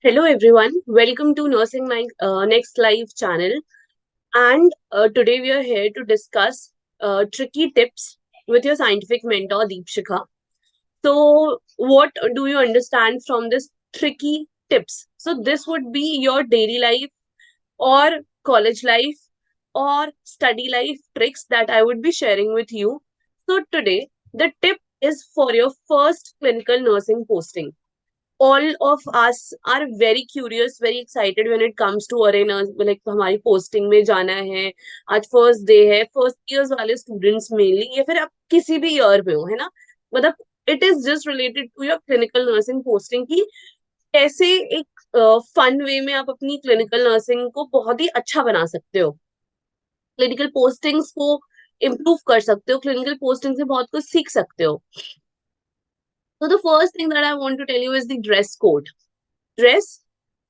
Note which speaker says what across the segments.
Speaker 1: Hello everyone, welcome to Nursing My Next Live channel. And today we are here to discuss tricky tips with your scientific mentor Deepshikha. So, what do you understand from this tricky tips? So, this would be your daily life or college life or study life tricks that I would be sharing with you. So, today the tip is for your first clinical nursing posting. All of us are very curious, very excited when it comes to अरे ना like हमारी posting में जाना है, आज first day है, first years वाले students mainly या फिर आप किसी भी ईयर में हो, है ना? मतलब it is just related to your clinical nursing posting की कैसे एक फन वे में आप अपनी क्लिनिकल नर्सिंग को बहुत ही अच्छा बना सकते हो, क्लिनिकल पोस्टिंग्स को इम्प्रूव कर सकते हो, क्लिनिकल पोस्टिंग से बहुत कुछ सीख सकते हो. So the first thing that I want to tell you is the dress code. Dress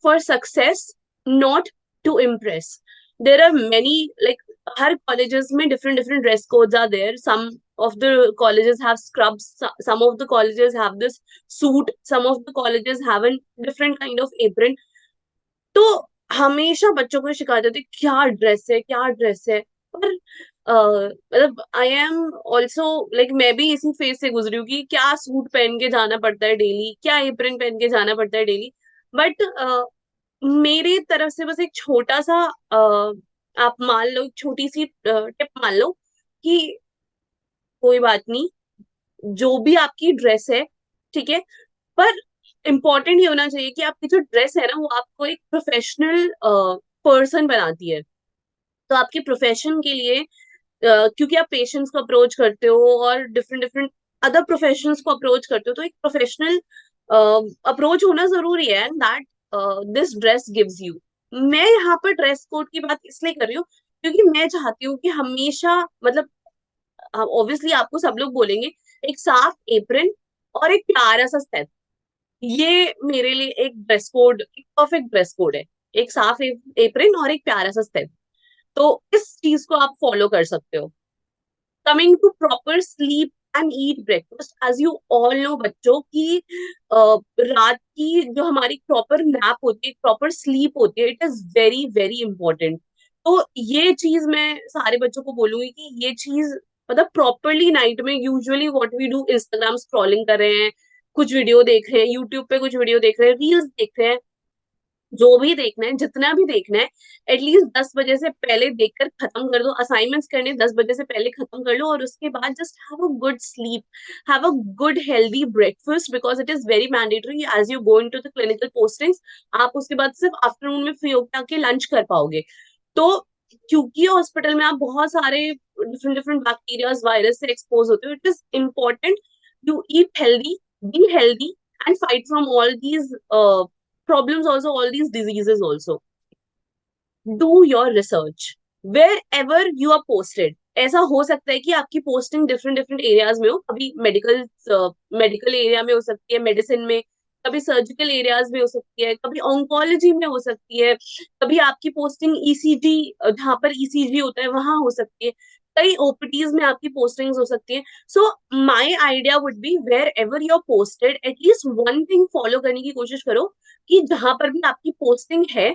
Speaker 1: for success, not to impress. There are many, like, her colleges में different dress codes are there. Some of the colleges have scrubs, some of the colleges have this suit, some of the colleges have a different kind of apron. तो हमेशा बच्चों को शिकायत होती है क्या dress है, क्या ड्रेस है. पर मतलब आई एम ऑल्सो लाइक मैं भी इसी फेज से गुजरी हूँ कि क्या सूट पहन के जाना पड़ता है डेली, क्या एप्रन पहन के जाना पड़ता है डेली. बट मेरी तरफ से बस एक छोटा सा आप मान लो, एक छोटी सी टिप मान लो कि कोई बात नहीं, जो भी आपकी ड्रेस है, ठीक है, पर इम्पोर्टेंट ये होना चाहिए कि आपकी जो ड्रेस है ना वो आपको एक प्रोफेशनल पर्सन बनाती है. तो आपके प्रोफेशन के लिए क्योंकि आप पेशेंट्स को अप्रोच करते हो और डिफरेंट डिफरेंट अदर प्रोफेशनल्स को अप्रोच करते हो, तो एक प्रोफेशनल अप्रोच होना जरूरी है, and that this dress gives you. मैं यहाँ पर ड्रेस कोड की बात इसलिए कर रही हूँ क्योंकि मैं चाहती हूँ कि हमेशा, मतलब ऑब्वियसली आपको सब लोग बोलेंगे एक साफ एप्रन और एक प्यारा सा स्टेप, ये मेरे लिए एक ड्रेस कोड, एक परफेक्ट ड्रेस कोड है. एक साफ एप्रन और एक प्यारा सा स्टेप, तो इस चीज को आप फॉलो कर सकते हो. Coming to proper sleep and eat breakfast, as you all know बच्चों की रात की जो हमारी प्रॉपर नैप होती है, प्रॉपर स्लीप होती है, it is very very important. तो ये चीज मैं सारे बच्चों को बोलूंगी कि ये चीज, मतलब प्रॉपरली नाइट में usually what we do, Instagram scrolling कर रहे हैं, कुछ वीडियो देख रहे हैं, यूट्यूब पे कुछ वीडियो देख रहे हैं, रील्स देख रहे हैं, जो भी देखना है, जितना भी देखना है, एटलीस्ट 10 बजे से पहले देखकर खत्म कर दो. असाइनमेंट्स करने 10 बजे से पहले खत्म कर लो, और उसके बाद just have a good sleep, have a good healthy breakfast, because it is very mandatory as you go into the clinical postings. आप उसके बाद सिर्फ आफ्टरनून में फ्री होकर आके लंच कर पाओगे. तो क्योंकि हॉस्पिटल में आप बहुत सारे डिफरेंट डिफरेंट बैक्टीरियाज, वायरस से एक्सपोज होते हो, it is important you eat healthy, be healthy, and fight from all these problems also, all these diseases also. Do your research wherever you are posted. ऐसा हो सकता है कि आपकी posting different different areas में हो, कभी मेडिकल मेडिकल एरिया में हो सकती है, मेडिसिन में, कभी सर्जिकल एरियाज में हो सकती है, कभी ऑन्कोलॉजी में हो सकती है, कभी आपकी पोस्टिंग ईसीजी, जहाँ पर ईसीजी होता है वहां हो सकती है, कई ओपीटीज में आपकी पोस्टिंग्स हो सकती है. So my idea would be wherever you are posted, at least one thing follow करने की कोशिश करो कि जहां पर भी आपकी पोस्टिंग है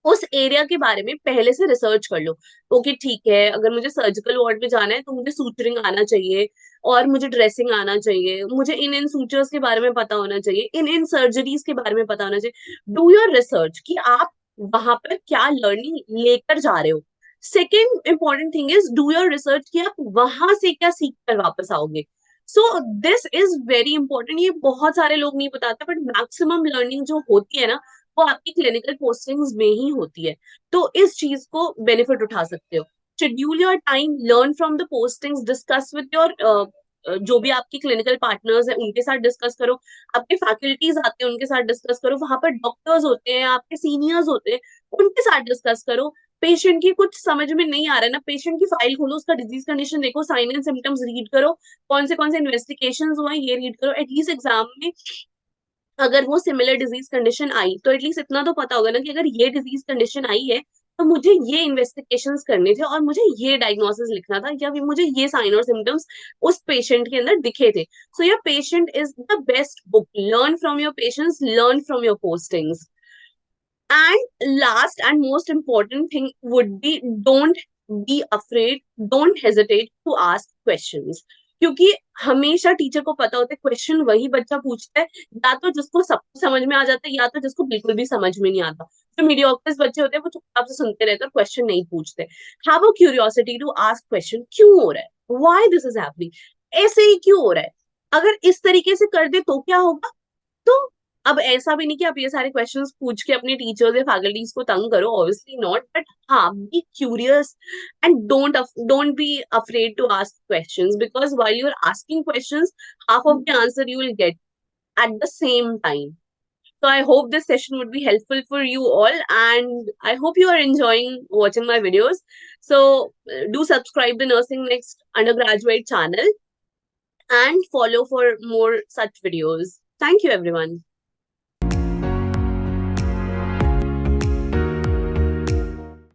Speaker 1: उस एरिया के बारे में पहले से रिसर्च कर लो. ओके ठीक है, अगर मुझे सर्जिकल वार्ड में जाना है तो मुझे सूचरिंग आना चाहिए, और मुझे ड्रेसिंग आना चाहिए, मुझे इन इन सूचर्स के बारे में पता होना चाहिए, इन इन सर्जरीज के बारे में पता होना चाहिए. डू योर रिसर्च कि आप वहां पर क्या लर्निंग लेकर जा रहे हो. Second important thing is do your research कि आप वहां से क्या सीख कर वापस आओगे. So this is very important. ये बहुत सारे लोग नहीं बताते, बट मैक्सिमम लर्निंग जो होती है ना वो आपकी क्लिनिकल पोस्टिंग्स में ही होती है. तो इस चीज को बेनिफिट उठा सकते हो. Schedule your time, learn from the postings, discuss with your जो भी आपके क्लिनिकल पार्टनर्स हैं उनके साथ डिस्कस करो, आपके फैकल्टीज आते हैं उनके साथ डिस्कस करो, वहां पर डॉक्टर्स होते हैं, आपके सीनियर्स होते हैं, उनके साथ डिस्कस करो. पेशेंट की कुछ समझ में नहीं आ रहा है ना, पेशेंट की फाइल खोलो, उसका डिजीज कंडीशन देखो, साइन एंड सिम्टम्स रीड करो, कौन से इन्वेस्टिगेशन हुए ये रीड करो. एटलीस्ट एग्जाम में अगर वो सिमिलर डिजीज कंडीशन आई तो एटलीस्ट इतना तो पता होगा ना कि अगर ये डिजीज कंडीशन आई है तो मुझे ये इन्वेस्टिगेशंस करने थे और मुझे ये डायग्नोसिस लिखना था या फिर मुझे ये साइन और सिम्टम्स उस पेशेंट के अंदर दिखे थे. So your patient is the best book. Learn from your patients, learn from your postings. And last and most important thing would be, don't be afraid, don't hesitate to ask questions. क्योंकि हमेशा teacher को पता होता है question वही बच्चा पूछता है, या तो जिसको सब समझ में आ जाता है या तो जिसको बिल्कुल भी समझ में नहीं आता. जो मीडियोक्रेट बच्चे होते हैं वो चुपचाप से सुनते रहते हैं, क्वेश्चन नहीं पूछते. Have a curiosity to ask question, क्यों हो रहा है, व्हाई दिस इज हैपनिंग, ऐसे ही क्यों हो रहा है, अगर इस तरीके से कर दे तो क्या होगा. तो अब ऐसा भी नहीं कि आप ये सारे क्वेश्चंस पूछ के अपने टीचर्स या फैकल्टीज को तंग करो, ऑब्वियसली नॉट, बट हाँ, be curious and don't be afraid to ask questions, because while you are asking questions, half of the answer you will get at the same time. So I hope this session would be helpful for you all, and I hope you are enjoying watching my videos. So do subscribe the Nursing Next undergraduate channel and follow for more such videos. Thank you, everyone.